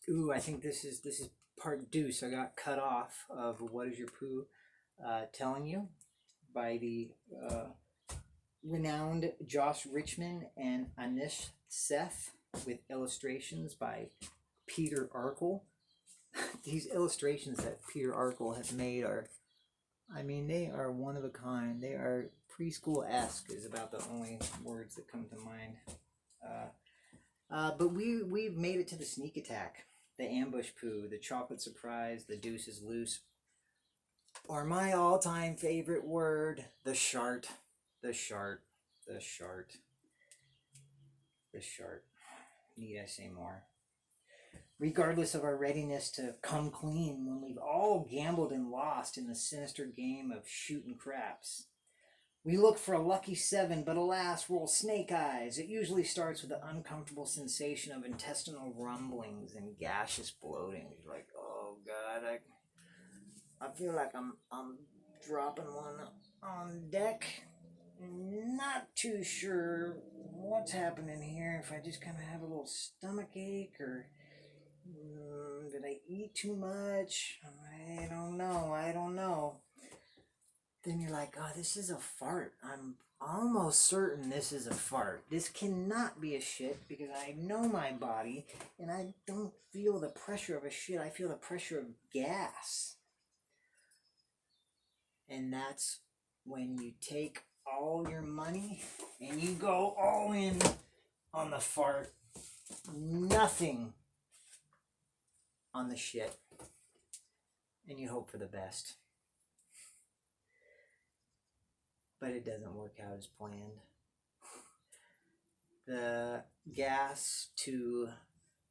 Ooh, I think this is part deuce. I got cut off of What Is Your Poo Telling You by the renowned Josh Richmond and Anish Seth with illustrations by Peter Arkle. These illustrations that Peter Arkle has made are, I mean, they are one of a kind. They are preschool-esque is about the only words that come to mind. But we've made it to the sneak attack, the ambush poo, the chocolate surprise, the deuce is loose, or my all-time favorite word, the shart, the shart, the shart, the shart. Need I say more? Regardless of our readiness to come clean when we've all gambled and lost in the sinister game of shooting craps. We look for a lucky 7, but alas, roll snake eyes. It usually starts with the uncomfortable sensation of intestinal rumblings and gaseous bloating. You're like, oh God, I feel like I'm dropping one on deck. Not too sure what's happening here. If I just kind of have a little stomach ache or did I eat too much? I don't know. Then you're like, oh, this is a fart. I'm almost certain this is a fart. This cannot be a shit because I know my body and I don't feel the pressure of a shit. I feel the pressure of gas. And that's when you take all your money and you go all in on the fart. Nothing on the shit. And you hope for the best. But it doesn't work out as planned. The gas to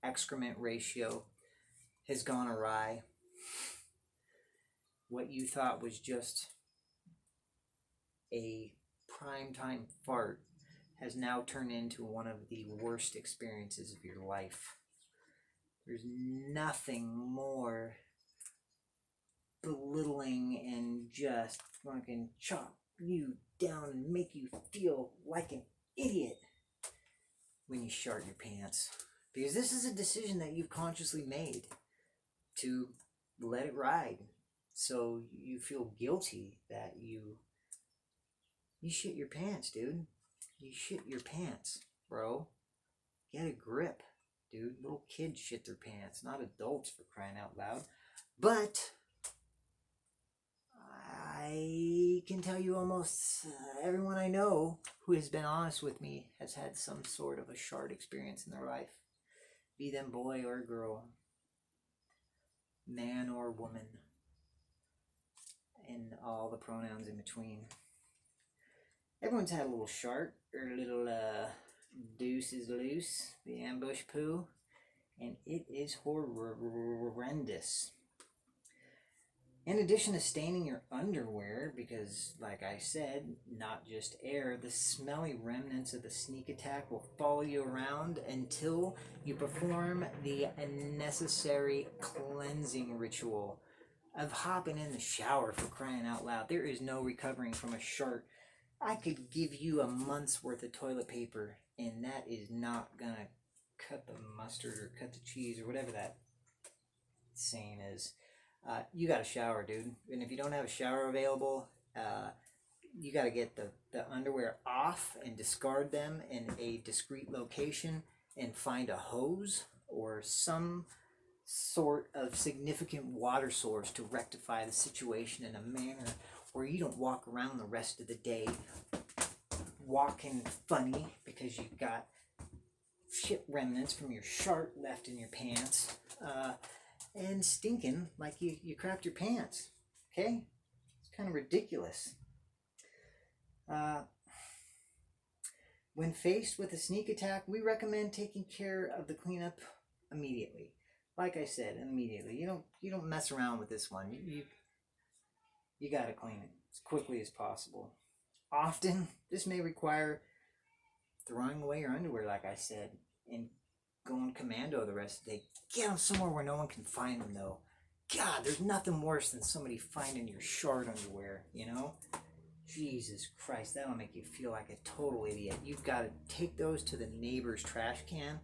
excrement ratio has gone awry. What you thought was just a primetime fart has now turned into one of the worst experiences of your life. There's nothing more belittling and just fucking chop you down and make you feel like an idiot when you shart your pants. Because this is a decision that you've consciously made to let it ride. So you feel guilty that you shit your pants, dude. You shit your pants, bro. Get a grip, dude. Little kids shit their pants, not adults, for crying out loud. But I can tell you almost everyone I know who has been honest with me has had some sort of a shart experience in their life. Be them boy or girl, man or woman, and all the pronouns in between. Everyone's had a little shart or a little deuce is loose, the ambush poo, and it is horrendous. In addition to staining your underwear, because, like I said, not just air, the smelly remnants of the sneak attack will follow you around until you perform the necessary cleansing ritual of hopping in the shower, for crying out loud. There is no recovering from a shart. I could give you a month's worth of toilet paper, and that is not gonna cut the mustard or cut the cheese or whatever that saying is. You got to shower, dude. And if you don't have a shower available, you got to get the underwear off and discard them in a discreet location and find a hose or some sort of significant water source to rectify the situation in a manner where you don't walk around the rest of the day walking funny because you've got shit remnants from your shart left in your pants. And stinking like you crapped your pants. Okay? It's kind of ridiculous. When faced with a sneak attack, we recommend taking care of the cleanup immediately. Like I said, immediately. You don't mess around with this one. You gotta clean it as quickly as possible. Often, this may require throwing away your underwear, like I said, and going commando the rest of the day. Get them somewhere where no one can find them, though. God, there's nothing worse than somebody finding your shart underwear, you know? Jesus Christ, that'll make you feel like a total idiot. You've got to take those to the neighbor's trash can,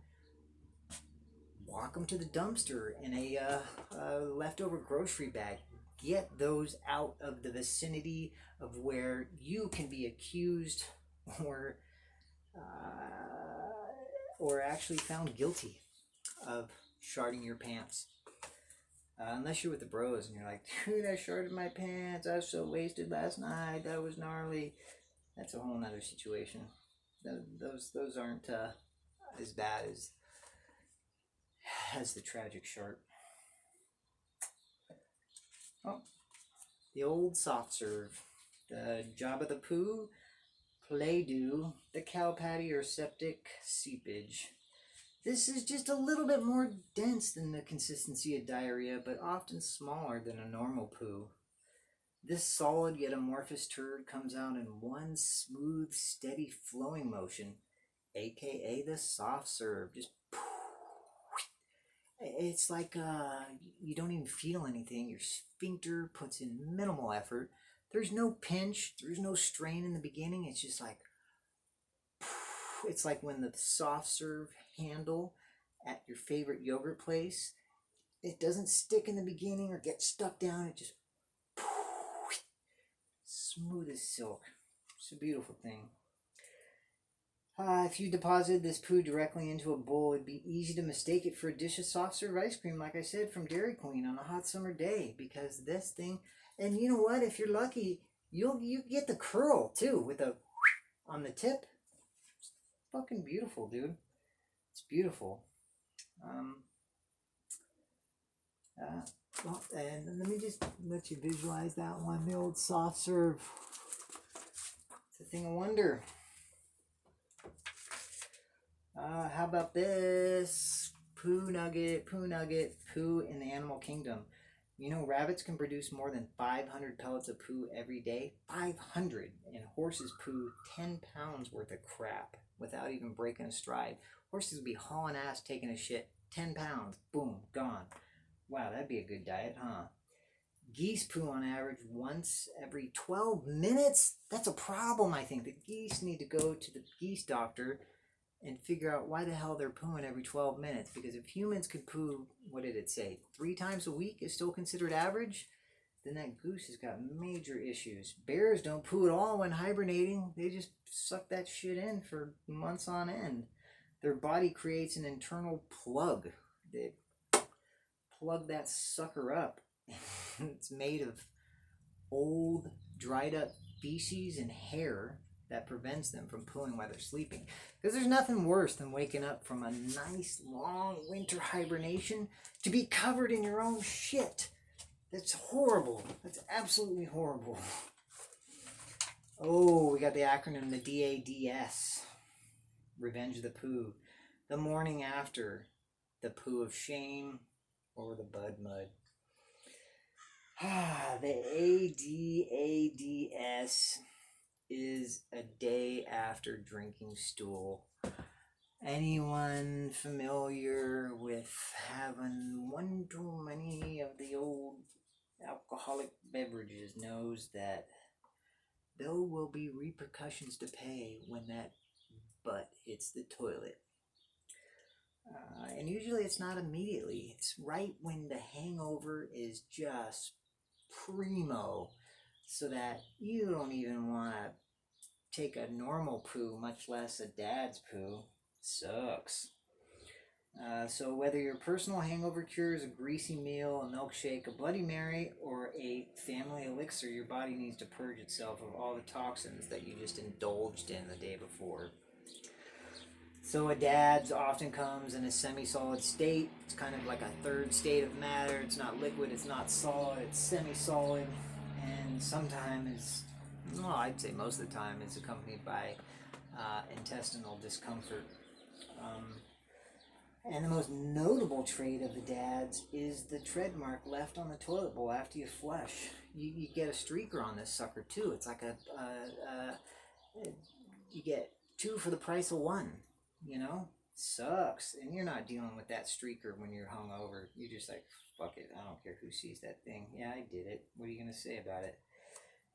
walk them to the dumpster in a leftover grocery bag. Get those out of the vicinity of where you can be accused or actually found guilty of sharding your pants. Unless you're with the bros and you're like, dude, I sharded my pants. I was so wasted last night. That was gnarly. That's a whole nother situation. Those aren't as bad as the tragic shark. Oh, the old soft serve, the Jabba the Poo, Play-Doh, the cow patty or septic seepage. This is just a little bit more dense than the consistency of diarrhea, but often smaller than a normal poo. This solid yet amorphous turd comes out in one smooth, steady flowing motion, aka the soft serve. Just it's like you don't even feel anything. Your sphincter puts in minimal effort. There's no pinch. There's no strain in the beginning. It's just like it's like when the soft serve handle at your favorite yogurt place, it doesn't stick in the beginning or get stuck down. It just smooth as silk. It's a beautiful thing. If you deposited this poo directly into a bowl, it'd be easy to mistake it for a dish of soft serve ice cream, like I said, from Dairy Queen on a hot summer day. Because this thing, and you know what? If you're lucky, you get the curl too with a on the tip. It's fucking beautiful, dude. It's beautiful. Well, and let me just let you visualize that one, the old soft serve. It's a thing of wonder. How about this? Poo nugget, poo in the animal kingdom. You know, rabbits can produce more than 500 pellets of poo every day. 500! And horses poo 10 pounds worth of crap without even breaking a stride. Horses would be hauling ass taking a shit. 10 pounds. Boom. Gone. Wow, that'd be a good diet, huh? Geese poo on average once every 12 minutes? That's a problem, I think. The geese need to go to the geese doctor and figure out why the hell they're pooing every 12 minutes. Because if humans could poo, what did it say, 3 times a week is still considered average, then that goose has got major issues. Bears don't poo at all when hibernating. They just suck that shit in for months on end. Their body creates an internal plug. They plug that sucker up. It's made of old, dried up feces and hair that prevents them from pooing while they're sleeping. Because there's nothing worse than waking up from a nice long winter hibernation to be covered in your own shit. That's horrible. That's absolutely horrible. Oh, we got the acronym, the DADS. Revenge of the Poo. The morning after the poo of shame or the bud mud. The ADADS is a day after drinking stool. Anyone familiar with having one too many of the old alcoholic beverages knows that there will be repercussions to pay when that butt hits the toilet. And usually it's not immediately. It's right when the hangover is just primo, so that you don't even want to take a normal poo, much less a dad's poo. Sucks. So whether your personal hangover cure is a greasy meal, a milkshake, a Bloody Mary, or a family elixir, your body needs to purge itself of all the toxins that you just indulged in the day before. So a dad's often comes in a semi-solid state. It's kind of like a third state of matter. It's not liquid, it's not solid, it's semi-solid. And sometimes, well, I'd say most of the time, it's accompanied by intestinal discomfort. And the most notable trait of the dads is the tread mark left on the toilet bowl after you flush. You get a streaker on this sucker too. It's like you get 2 for the price of 1. You know, sucks. And you're not dealing with that streaker when you're hungover. You're just like, fuck it, I don't care who sees that thing. Yeah, I did it. What are you gonna say about it?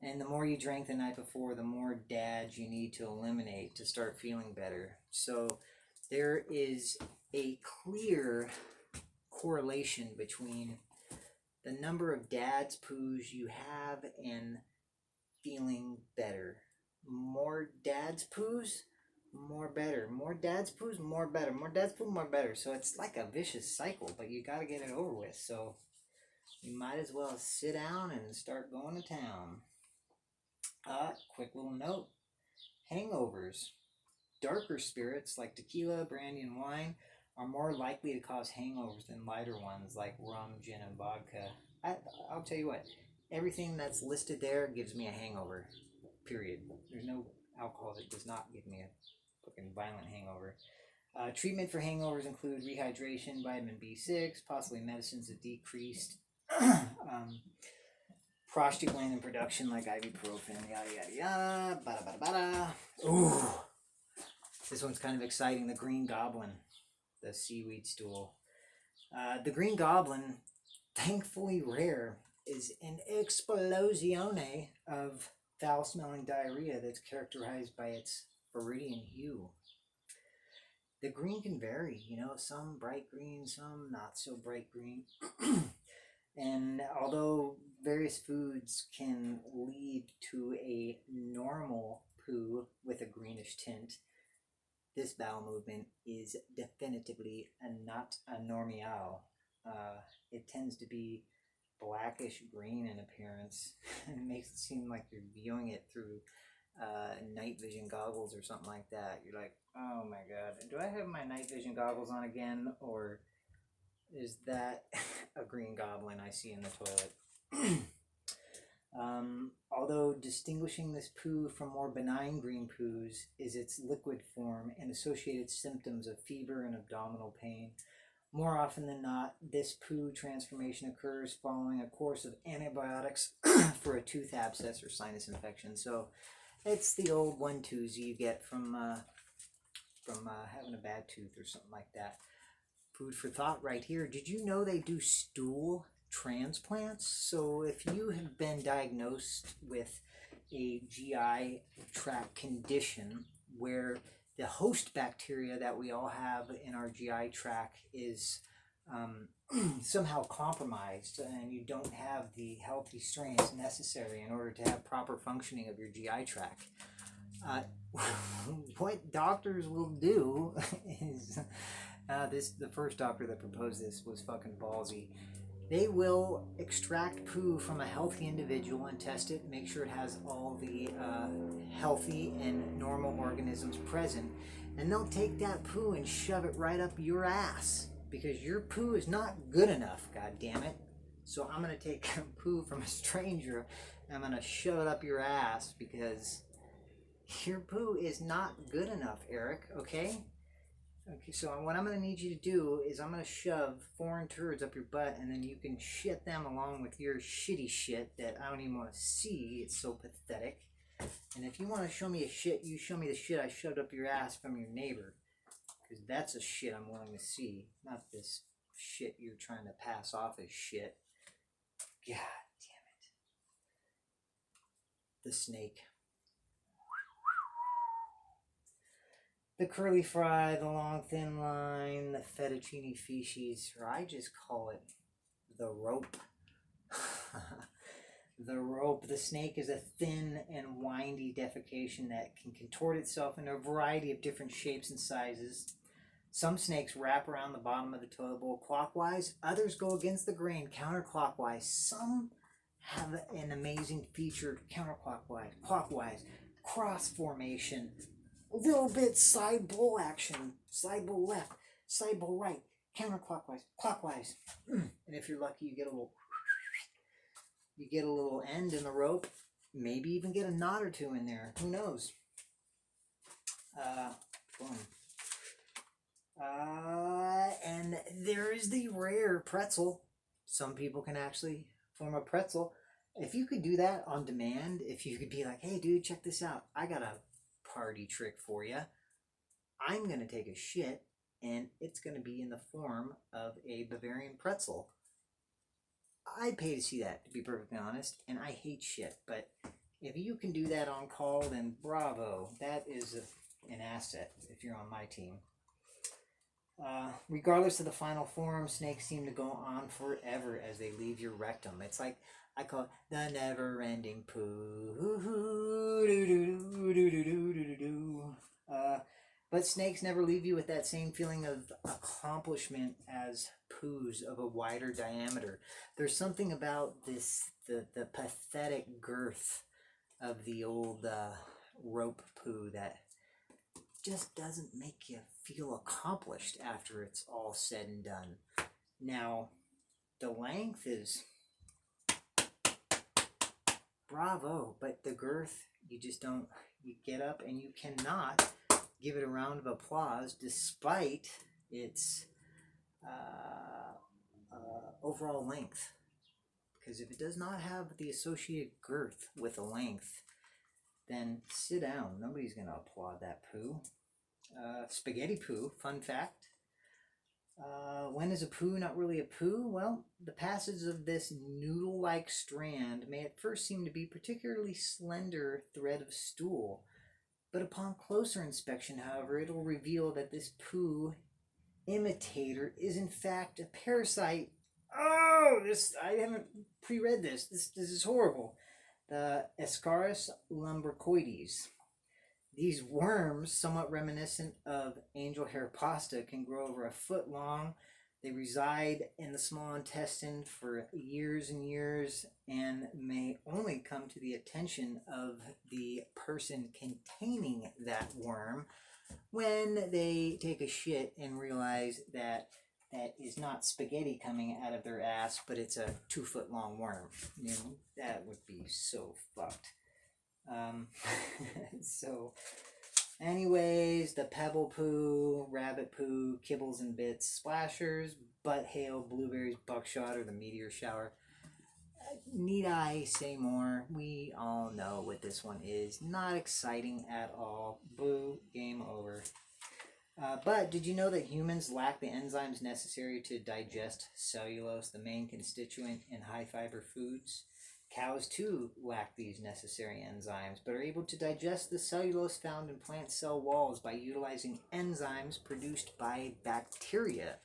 And the more you drank the night before, the more dads you need to eliminate to start feeling better. So there is a clear correlation between the number of dad's poos you have and feeling better. More dad's poos, more better. More dad's poos, more better. More dad's poo, more better. So it's like a vicious cycle, but you gotta get it over with. So you might as well sit down and start going to town. Quick little note. Hangovers. Darker spirits like tequila, brandy, and wine are more likely to cause hangovers than lighter ones like rum, gin, and vodka. I'll tell you what, everything that's listed there gives me a hangover, period. There's no alcohol that does not give me a fucking violent hangover. Treatment for hangovers include rehydration, vitamin B6, possibly medicines that decreased prostaglandin production like ibuprofen, yada yada yada, bada bada bada. Ooh, this one's kind of exciting. The Green Goblin, the seaweed stool. The Green Goblin, thankfully rare, is an explosione of foul-smelling diarrhea that's characterized by its viridian hue. The green can vary, some bright green, some not so bright green. And although various foods can lead to a normal poo with a greenish tint, this bowel movement is definitively not a normal. It tends to be blackish green in appearance. It makes it seem like you're viewing it through night vision goggles or something like that. You're like, oh my god, do I have my night vision goggles on again, or is that a green goblin I see in the toilet? Although distinguishing this poo from more benign green poos is its liquid form and associated symptoms of fever and abdominal pain. More often than not, this poo transformation occurs following a course of antibiotics for a tooth abscess or sinus infection. So it's the old 1-2s you get from having a bad tooth or something like that. Food for thought right here. Did you know they do stool transplants? So if you have been diagnosed with a GI tract condition where the host bacteria that we all have in our GI tract is somehow compromised, and you don't have the healthy strains necessary in order to have proper functioning of your GI tract, what doctors will do is the first doctor that proposed this was fucking ballsy. They will extract poo from a healthy individual and test it, make sure it has all the healthy and normal organisms present, and they'll take that poo and shove it right up your ass because your poo is not good enough, god damn it. So I'm going to take poo from a stranger and I'm going to shove it up your ass because your poo is not good enough, Eric, okay? Okay, so what I'm going to need you to do is I'm going to shove foreign turds up your butt, and then you can shit them along with your shitty shit that I don't even want to see. It's so pathetic. And if you want to show me a shit, you show me the shit I shoved up your ass from your neighbor. Because that's a shit I'm willing to see. Not this shit you're trying to pass off as shit. God damn it. The snake. The curly fry, the long thin line, the fettuccine feces, or I just call it the rope. The rope. The snake is a thin and windy defecation that can contort itself into a variety of different shapes and sizes. Some snakes wrap around the bottom of the toilet bowl clockwise. Others go against the grain counterclockwise. Some have an amazing feature counterclockwise, clockwise, cross formation. A little bit side bowl action, side bowl left, side bowl right, counterclockwise, clockwise. And if you're lucky, you get a little end in the rope. Maybe even get a knot or two in there. Who knows? Boom. And there is the rare pretzel. Some people can actually form a pretzel. If you could do that on demand, if you could be like, hey dude, check this out. I got a party trick for you. I'm going to take a shit and it's going to be in the form of a Bavarian pretzel. I'd pay to see that, to be perfectly honest, and I hate shit, but if you can do that on call, then bravo. That is an asset if you're on my team. Regardless of the final form, snakes seem to go on forever as they leave your rectum. It's like I call it the never-ending poo. But snakes never leave you with that same feeling of accomplishment as poos of a wider diameter. There's something about the pathetic girth of the old rope poo that just doesn't make you feel accomplished after it's all said and done. Now, the length is bravo, but the girth, you just don't, you get up and you cannot give it a round of applause despite its overall length. Because if it does not have the associated girth with the length, then sit down. Nobody's going to applaud that poo. Spaghetti poo, fun fact. When is a poo not really a poo? Well, the passage of this noodle-like strand may at first seem to be particularly slender thread of stool, but upon closer inspection, however, it'll reveal that this poo imitator is in fact a parasite. Oh, I haven't pre-read this. This is horrible. The Ascaris lumbricoides. These worms, somewhat reminiscent of angel hair pasta, can grow over a foot long. They reside in the small intestine for years and years and may only come to the attention of the person containing that worm when they take a shit and realize that that is not spaghetti coming out of their ass, but it's a 2-foot long worm. You know, that would be so fucked. So, anyways, the pebble poo, rabbit poo, kibbles and bits, splashers, butt hail, blueberries, buckshot, or the meteor shower. Need I say more? We all know what this one is. Not exciting at all. Boo, game over. But did you know that humans lack the enzymes necessary to digest cellulose, the main constituent in high-fiber foods? Cows, too, lack these necessary enzymes, but are able to digest the cellulose found in plant cell walls by utilizing enzymes produced by bacteria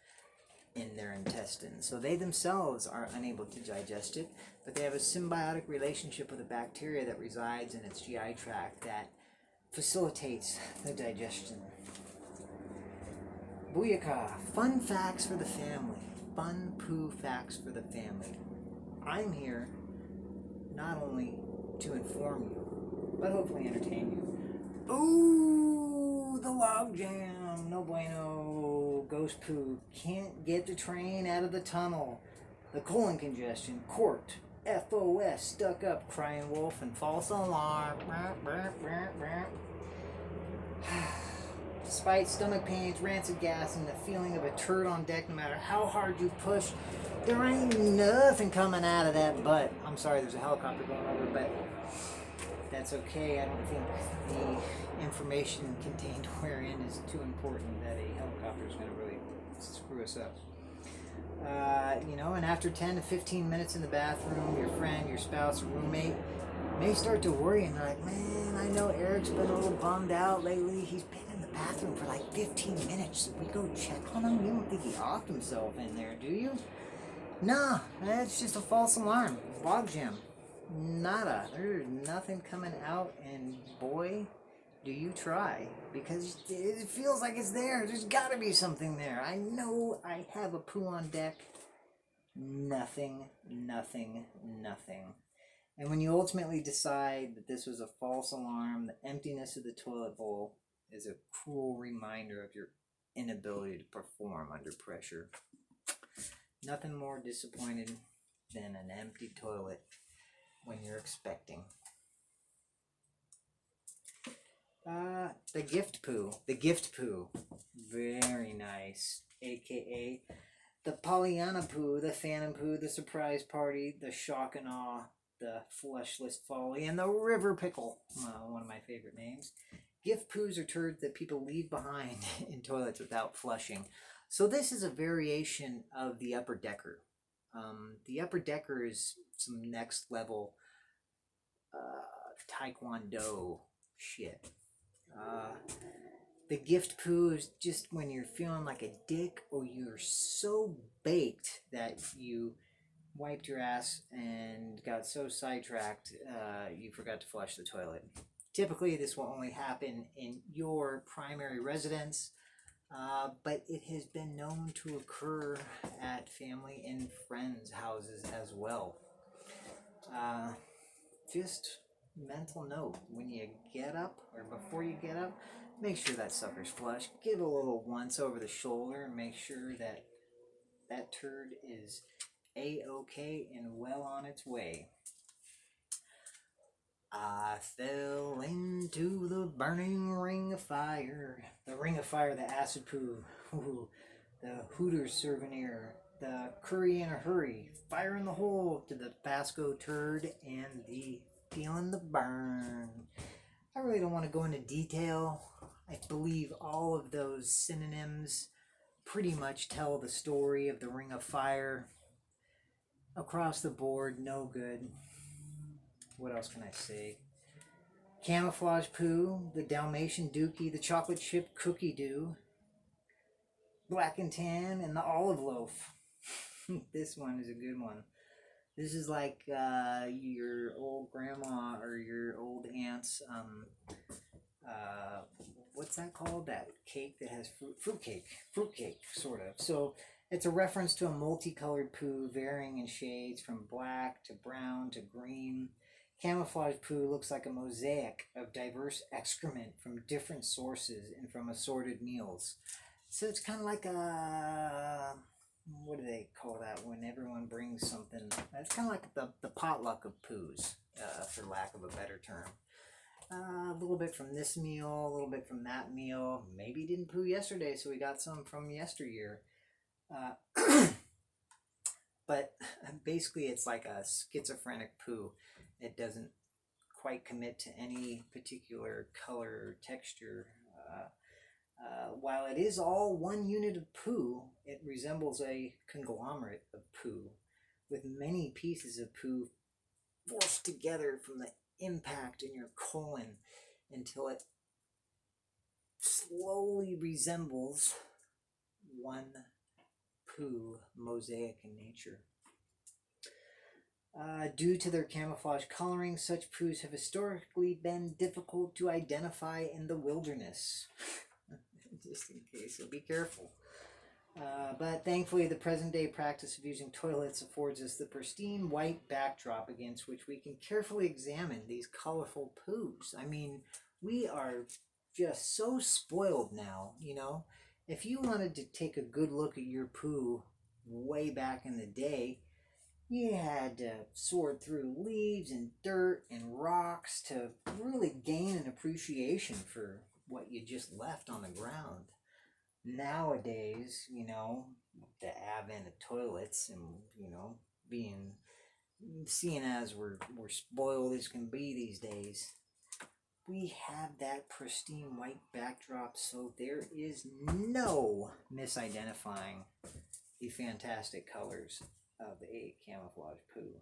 in their intestines. So they themselves are unable to digest it, but they have a symbiotic relationship with a bacteria that resides in its GI tract that facilitates the digestion. Booyaka! Fun facts for the family. Fun poo facts for the family. I'm here not only to inform you, but hopefully entertain you. Ooh, the log jam. No bueno. Ghost poo. Can't get the train out of the tunnel. The colon congestion. Corked. FOS. Stuck up. Crying wolf and false alarm. Despite stomach pains, rancid gas, and the feeling of a turd on deck, no matter how hard you push, there ain't nothing coming out of that butt. I'm sorry, there's a helicopter going over, but that's okay. I don't think the information contained wherein is too important that a helicopter is going to really screw us up. And after 10 to 15 minutes in the bathroom, your friend, your spouse, or roommate may start to worry, and they're like, man, I know Eric's been a little bummed out lately. He's been in the bathroom for like 15 minutes. Should we go check on him? You don't think he offed himself in there, do you? No, that's just a false alarm. Log jam. Nada. There's nothing coming out, and boy, do you try. Because it feels like it's there. There's gotta be something there. I know I have a poo on deck. Nothing. And when you ultimately decide that this was a false alarm, the emptiness of the toilet bowl is a cruel reminder of your inability to perform under pressure. Nothing more disappointing than an empty toilet when you're expecting. The gift poo. Very nice. AKA the Pollyanna poo, the phantom poo, the surprise party, the shock and awe, the fleshless folly, and the river pickle. One of my favorite names. Gift poos are turds that people leave behind in toilets without flushing. So this is a variation of the upper decker. The upper decker is some next level taekwondo shit. The gift poo is just when you're feeling like a dick or you're so baked that you wiped your ass and got so sidetracked you forgot to flush the toilet. Typically, this will only happen in your primary residence, but it has been known to occur at family and friends' houses as well. Uh, just mental note, when you get up or before you get up, make sure that sucker's flush. Give it a little once over the shoulder and make sure that that turd is a-okay and well on its way. I fell into the burning ring of fire. The ring of fire, the acid poo, the Hooters souvenir, the curry in a hurry, fire in the hole to the Basco turd, and the feeling the burn. I really don't want to go into detail. I believe all of those synonyms pretty much tell the story of the ring of fire. Across the board, no good. What else can I say? Camouflage poo, the Dalmatian dookie, the chocolate chip cookie dough, black and tan, and the olive loaf. This one is a good one. This is like your old grandma or your old aunt's, what's that called? That cake that has fruit cake, sort of. So it's a reference to a multicolored poo varying in shades from black to brown to green. Camouflage poo looks like a mosaic of diverse excrement from different sources and from assorted meals. So it's kind of like a, what do they call that when everyone brings something? It's kind of like the potluck of poos, for lack of a better term. A little bit from this meal, a little bit from that meal. Maybe he didn't poo yesterday, so we got some from yesteryear. But basically, it's like a schizophrenic poo. It doesn't quite commit to any particular color or texture. While it is all one unit of poo, it resembles a conglomerate of poo, with many pieces of poo forced together from the impact in your colon until it slowly resembles one poo mosaic in nature. Due to their camouflage coloring, such poos have historically been difficult to identify in the wilderness. Just in case, so be careful. But thankfully, the present day practice of using toilets affords us the pristine white backdrop against which we can carefully examine these colorful poos. I mean, we are just so spoiled now, you know. If you wanted to take a good look at your poo way back in the day, you had to sort through leaves and dirt and rocks to really gain an appreciation for what you just left on the ground. Nowadays, you know, the advent of toilets and, you know, seeing as we're spoiled as can be these days, we have that pristine white backdrop, so there is no misidentifying the fantastic colors of a camouflage poo.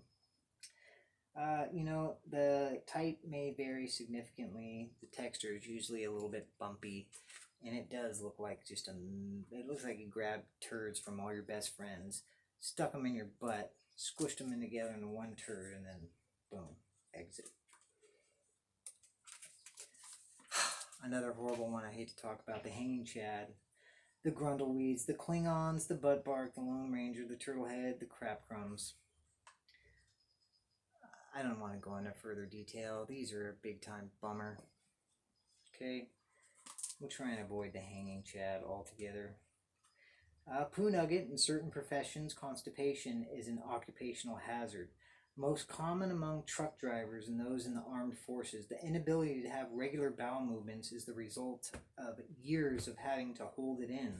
You know, the type may vary significantly. The texture is usually a little bit bumpy, and it does look like it looks like you grabbed turds from all your best friends, stuck them in your butt, squished them in together into one turd, and then boom, exit. Another horrible one I hate to talk about, the hanging chad, the grundleweeds, the klingons, the buttbark, the lone ranger, the turtlehead, the crap crumbs. I don't want to go into further detail. These are a big time bummer. Okay, we'll try and avoid the hanging chad altogether. Poo nugget in certain professions, constipation is an occupational hazard. Most common among truck drivers and those in the armed forces, the inability to have regular bowel movements is the result of years of having to hold it in.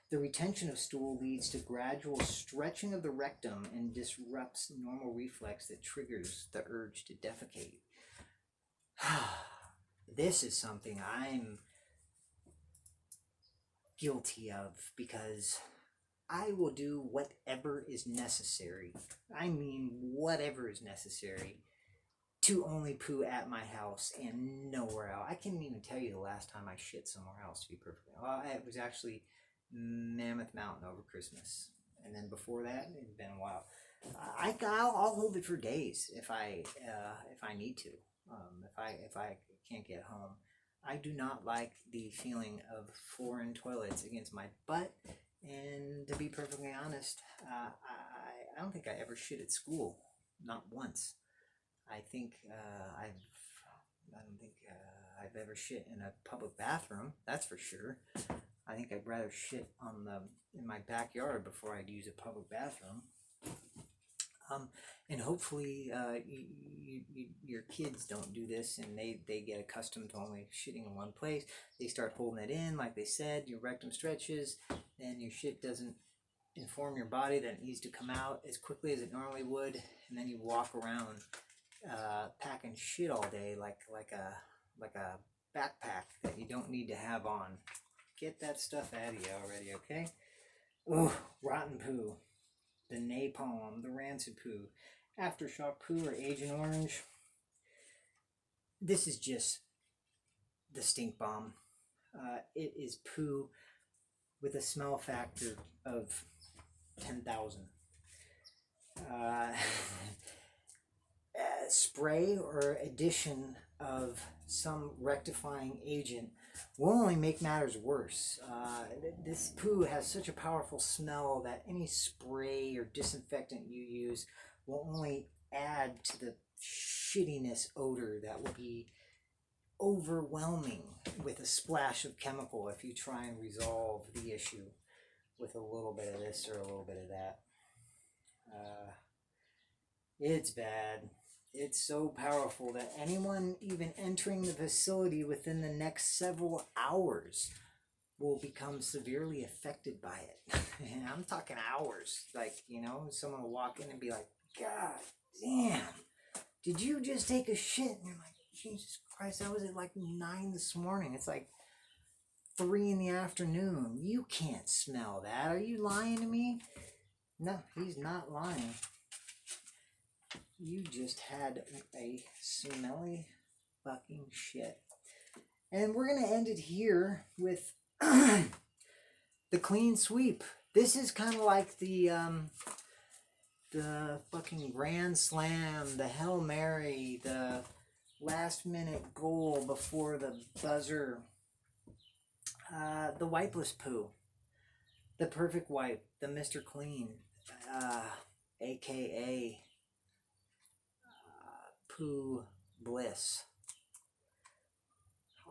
The retention of stool leads to gradual stretching of the rectum and disrupts normal reflex that triggers the urge to defecate. This is something I'm guilty of because I will do whatever is necessary. I mean, whatever is necessary to only poo at my house and nowhere else. I can't even tell you the last time I shit somewhere else, to be perfectly honest. Well, it was actually Mammoth Mountain over Christmas, and then before that, it's been a while. I'll hold it for days if I need to. If I can't get home, I do not like the feeling of foreign toilets against my butt. And to be perfectly honest, I don't think I ever shit at school, not once. I think I don't think I've ever shit in a public bathroom. That's for sure. I think I'd rather shit in my backyard before I'd use a public bathroom. And hopefully your kids don't do this, and they get accustomed to only shitting in one place. They start holding it in, like they said, your rectum stretches, and your shit doesn't inform your body that it needs to come out as quickly as it normally would, and then you walk around packing shit all day like a backpack that you don't need to have on. Get that stuff out of you already, okay? Oh, rotten poo. The napalm, the rancid poo, aftershock poo, or Agent Orange. This is just the stink bomb. It is poo with a smell factor of 10,000. Spray or addition of some rectifying agent will only make matters worse. This poo has such a powerful smell that any spray or disinfectant you use will only add to the shittiness odor that will be overwhelming with a splash of chemical if you try and resolve the issue with a little bit of this or a little bit of that. It's bad. It's so powerful that anyone even entering the facility within the next several hours will become severely affected by it. And I'm talking hours. Like, someone will walk in and be like, God damn, did you just take a shit? And you're like, Jesus Christ, I was at like 9 this morning. It's like 3 in the afternoon. You can't smell that. Are you lying to me? No, he's not lying. You just had a smelly fucking shit. And we're going to end it here with the clean sweep. This is kind of like the fucking grand slam, the Hail Mary, the last minute goal before the buzzer, the wipeless poo, the perfect wipe, the Mr. Clean, aka poo bliss.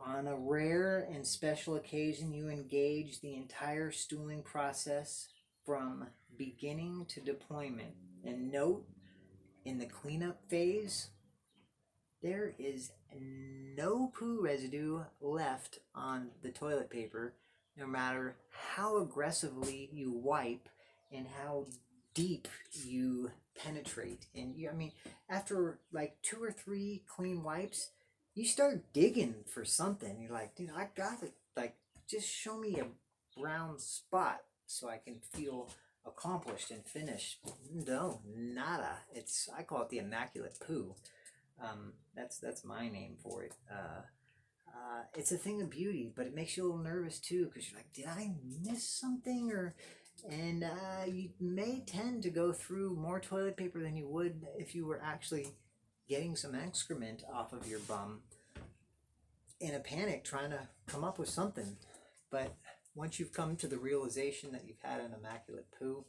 On a rare and special occasion, you engage the entire stooling process from beginning to deployment. And note, in the cleanup phase, there is no poo residue left on the toilet paper, no matter how aggressively you wipe and how deep you penetrate. And after like 2 or 3 clean wipes, you start digging for something. You're like, dude, I got it. Like, just show me a brown spot so I can feel accomplished and finished. No, nada. I call it the immaculate poo. That's my name for it. It's a thing of beauty, but it makes you a little nervous too, because you're like, did I miss something? And you may tend to go through more toilet paper than you would if you were actually getting some excrement off of your bum in a panic trying to come up with something. But once you've come to the realization that you've had an immaculate poo,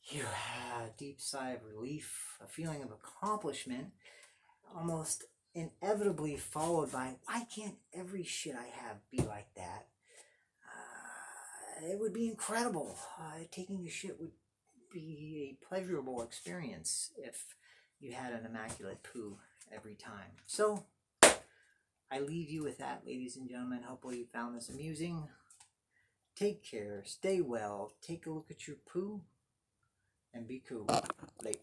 you have a deep sigh of relief, a feeling of accomplishment, almost inevitably followed by, why can't every shit I have be like that? It would be incredible. Taking a shit would be a pleasurable experience if you had an immaculate poo every time. So, I leave you with that, ladies and gentlemen. Hopefully you found this amusing. Take care. Stay well. Take a look at your poo. And be cool. Late.